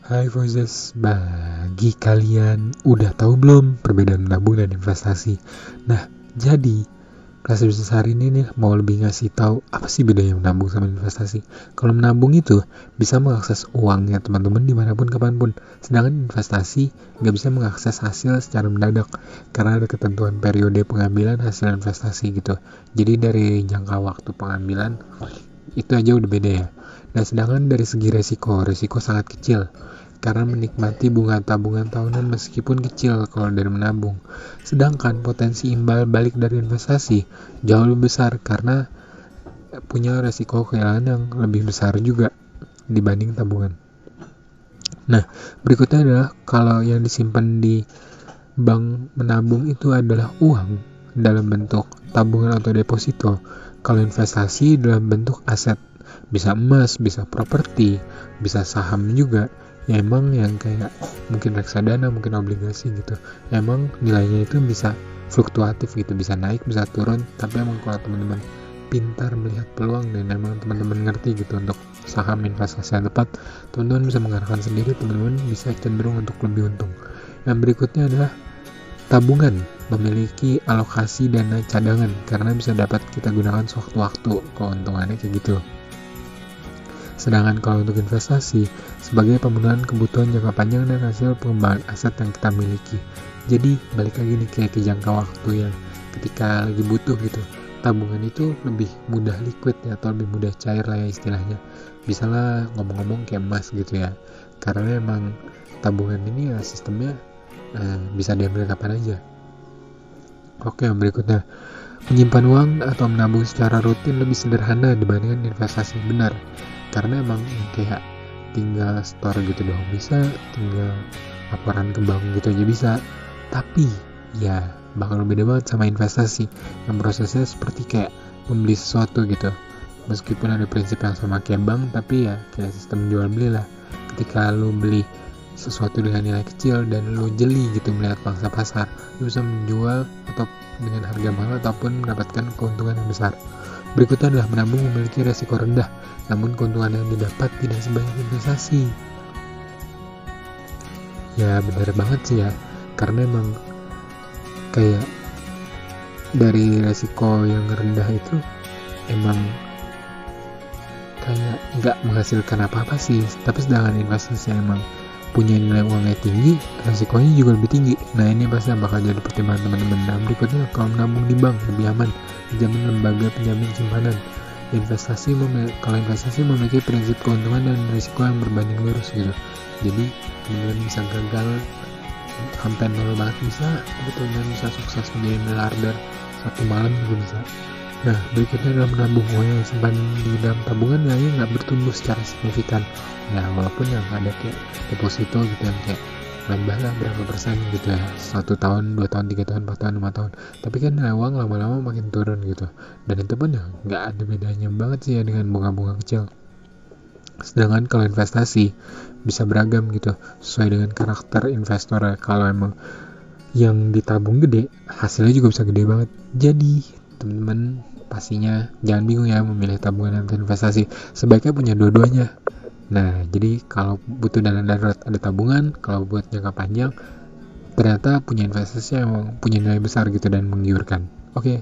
Hai Fozes, bagi kalian udah tahu belum perbedaan menabung dan investasi? Nah, jadi kelas besar ini nih mau lebih ngasih tahu apa sih bedanya menabung sama investasi. Kalau menabung itu bisa mengakses uangnya teman-teman dimanapun kapanpun, sedangkan investasi nggak bisa mengakses hasil secara mendadak karena ada ketentuan periode pengambilan hasil investasi gitu. Jadi dari jangka waktu pengambilan itu aja udah beda ya. Nah, sedangkan dari segi resiko sangat kecil karena menikmati bunga tabungan tahunan meskipun kecil kalau dari menabung. Sedangkan potensi imbal balik dari investasi jauh lebih besar karena punya resiko kehilangan yang lebih besar juga dibanding tabungan. Nah, berikutnya adalah kalau yang disimpan di bank menabung itu adalah uang dalam bentuk tabungan atau deposito. Kalau investasi dalam bentuk aset, bisa emas, bisa properti, bisa saham juga. Ya emang yang kayak mungkin reksadana, mungkin obligasi gitu. Emang nilainya itu bisa fluktuatif gitu, bisa naik, bisa turun. Tapi emang kalau teman-teman pintar melihat peluang dan emang teman-teman ngerti gitu untuk saham investasi yang tepat, teman-teman bisa mengarahkan sendiri, teman-teman bisa cenderung untuk lebih untung. Yang berikutnya adalah tabungan, memiliki alokasi dana cadangan karena bisa dapat kita gunakan sewaktu-waktu, keuntungannya kayak gitu. Sedangkan kalau untuk investasi, sebagai pemenuhan kebutuhan jangka panjang dan hasil pengembangan aset yang kita miliki. Jadi balik lagi nih kayak ke jangka waktu yang ketika lagi butuh gitu. Tabungan itu lebih mudah liquid ya, atau lebih mudah cair lah ya istilahnya. Bisa lah ngomong-ngomong kayak emas gitu ya. Karena emang tabungan ini ya sistemnya bisa diambil kapan aja. Oke, berikutnya. Menyimpan uang atau menabung secara rutin lebih sederhana dibandingkan investasi benar. Karena emang kayak tinggal store gitu doang bisa, tinggal laporan ke bank gitu aja bisa. Tapi ya bakal beda banget sama investasi yang prosesnya seperti kayak membeli sesuatu gitu. Meskipun ada prinsip yang sama kayak bank, tapi ya kayak sistem jual beli lah. Ketika lu beli sesuatu dengan nilai kecil dan lu jeli gitu melihat pangsa pasar, lu bisa menjual atau dengan harga mahal ataupun mendapatkan keuntungan yang besar. Berikutnya adalah menabung memiliki resiko rendah, namun keuntungan yang didapat tidak sebanyak investasi. Ya benar banget sih ya, karena emang kayak dari resiko yang rendah itu emang kayak nggak menghasilkan apa-apa sih. Tapi sedangkan investasi yang emang punya nilai uangnya tinggi, resikonya juga lebih tinggi. Nah ini pasti bakal jadi pertimbangan teman-teman. Nah berikutnya, kalau menabung di bank lebih aman, dijamin lembaga penjamin simpanan. Kalau investasi memiliki prinsip keuntungan dan risiko yang berbanding lurus gitu. Jadi teman-teman bisa gagal sampai nol banget bisa, tapi teman-teman bisa sukses menjadi miliarder satu malam juga bisa. Nah, berikutnya adalah menabung. Uang yang simpan di dalam tabungan nilainya nggak bertumbuh secara signifikan. Ya, walaupun yang ada kayak deposito gitu yang kayak nambah lah berapa persen gitu ya, 1 tahun, 2 tahun, 3 tahun, 4 tahun, 5 tahun. Tapi kan uang lama-lama makin turun gitu. Dan itu pun ya nggak ada bedanya banget sih ya dengan bunga-bunga kecil. Sedangkan kalau investasi bisa beragam gitu, sesuai dengan karakter investor ya. Kalau emang yang ditabung gede, hasilnya juga bisa gede banget. Jadi, teman-teman pastinya jangan bingung ya memilih tabungan atau investasi. Sebaiknya punya dua-duanya. Nah, jadi kalau butuh dana darurat ada tabungan, kalau buat jangka panjang ternyata punya investasi yang punya nilai besar gitu dan menggiurkan. Oke.